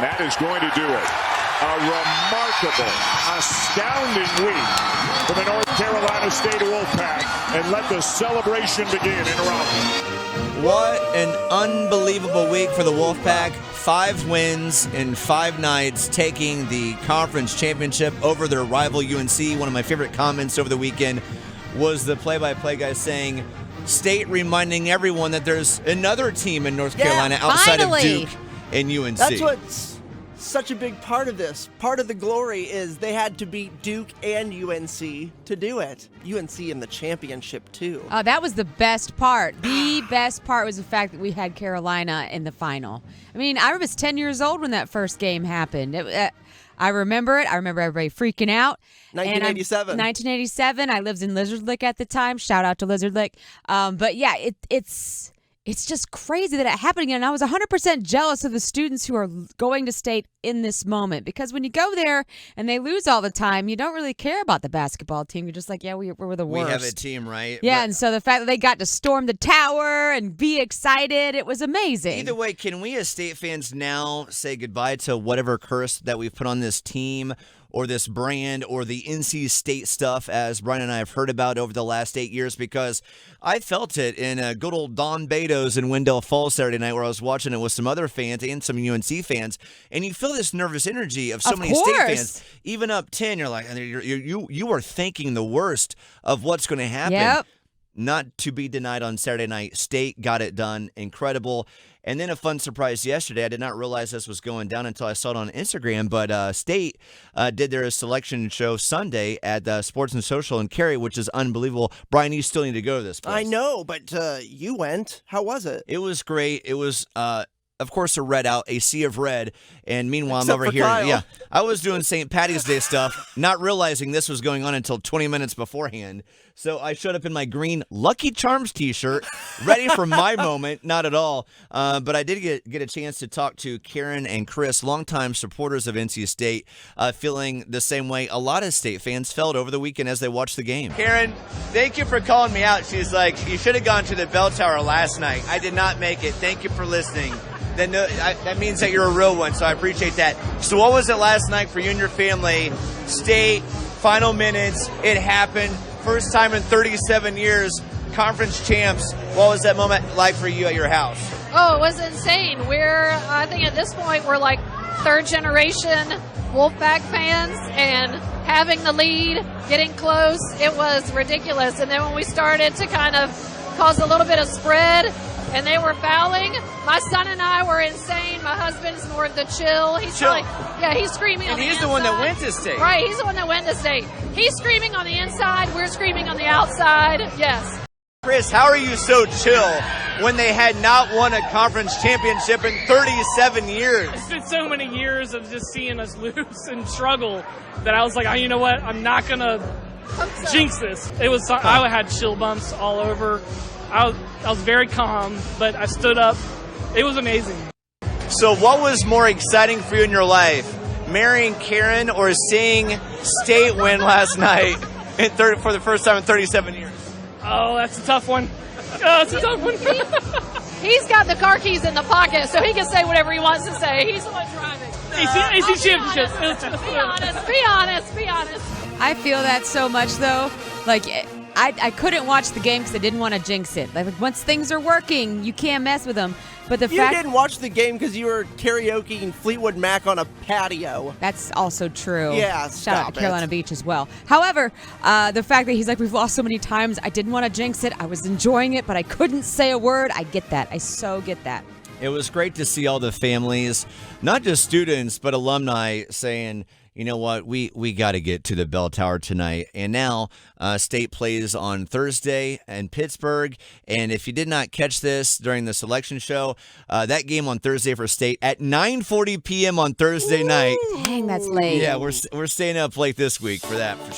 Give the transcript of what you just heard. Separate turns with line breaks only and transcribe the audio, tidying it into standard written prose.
That is going to do it. A remarkable, astounding week for the North Carolina State Wolfpack, and let the celebration begin in Raleigh.
What an unbelievable week for the Wolfpack. 5 wins in 5 nights, taking the conference championship over their rival UNC. One of my favorite comments over the weekend was the play-by-play guy saying, State reminding everyone that there's another team in North Carolina outside of Duke and UNC.
That's what's such a big part of this. Part of the glory is they had to beat Duke and UNC to do it. UNC in the championship, too.
Oh, that was the best part. The best part was the fact that we had Carolina in the final. I mean, I was 10 years old when that first game happened. I remember it. I remember everybody freaking out.
1987.
1987. I lived in Lizard Lick at the time. Shout out to Lizard Lick. But yeah, it's just crazy that it happened again. And I was 100% jealous of the students who are going to State in this moment, because when you go there and they lose all the time, you don't really care about the basketball team. You're just like, yeah, we're the worst.
We have a team, right?
Yeah, and so the fact that they got to storm the tower and be excited, it was amazing.
Either way, can we as State fans now say goodbye to whatever curse that we've put on this team or this brand or the NC State stuff, as Bryan and I have heard about over the last 8 years? Because I felt it in good old Don Beto's in Wendell Falls Saturday night, where I was watching it with some other fans and some UNC fans, and you feel this nervous energy of so many State fans. Even up 10, you're like, you are thinking the worst of what's going to happen.
Yep.
Not to be denied on Saturday night. State got it done. Incredible. And then a fun surprise yesterday. I did not realize this was going down until I saw it on Instagram, but State did their selection show Sunday at Sports and Social in Cary, which is unbelievable. Bryan, you still need to go to this place.
I know, but you went. How was it?
It was great. It was, of course, a red out, a sea of red. And meanwhile,
Except
I'm over
for
here.
Kyle.
Yeah, I was doing St. Patty's Day stuff, not realizing this was going on until 20 minutes beforehand. So I showed up in my green Lucky Charms t-shirt, ready for my moment. Not at all. But I did get a chance to talk to Karen and Chris, longtime supporters of NC State, feeling the same way a lot of State fans felt over the weekend as they watched the game. Karen, thank you for calling me out. She's like, you should have gone to the bell tower last night. I did not make it. Thank you for listening. Then that means that you're a real one, so I appreciate that. So what was it last night for you and your family? State, final minutes, it happened. First time in 37 years, conference champs. What was that moment like for you at your house?
Oh, it was insane. I think at this point, we're like third generation Wolfpack fans, and having the lead, getting close, it was ridiculous. And then when we started to kind of cause a little bit of spread, and they were fouling, my son and I were insane. My husband's more of the chill. He's screaming on the inside. And
he's the one that went to State.
Right, he's the one that went to State. He's screaming on the inside, we're screaming on the outside. Yes.
Chris, how are you so chill when they had not won a conference championship in 37 years?
It's been so many years of just seeing us lose and struggle that I was like, you know what, I'm not going to jinx this. I had chill bumps all over. I was very calm, but I stood up. It was amazing.
So what was more exciting for you in your life, marrying Karen or seeing State win last night for the first time in 37 years?
Oh, that's a tough one. That's a tough one.
He's got the car keys in the pocket, so he can say whatever he wants to say. He's the one driving.
ACC Champions.
Be honest.
I feel that so much, though. Like, I couldn't watch the game because I didn't want to jinx it. Like, once things are working, you can't mess with them. But
you didn't watch the game because you were karaokeing Fleetwood Mac on a patio.
That's also true.
Yeah,
Shout out to Carolina Beach as well. However, the fact that he's like, we've lost so many times, I didn't want to jinx it. I was enjoying it, but I couldn't say a word. I get that. I so get that.
It was great to see all the families, not just students, but alumni saying, you know what, we got to get to the bell tower tonight. And now State plays on Thursday in Pittsburgh. And if you did not catch this during the selection show, that game on Thursday for State at 9:40 p.m. on Thursday night.
Dang, that's late.
Yeah, we're staying up late this week for that, for sure.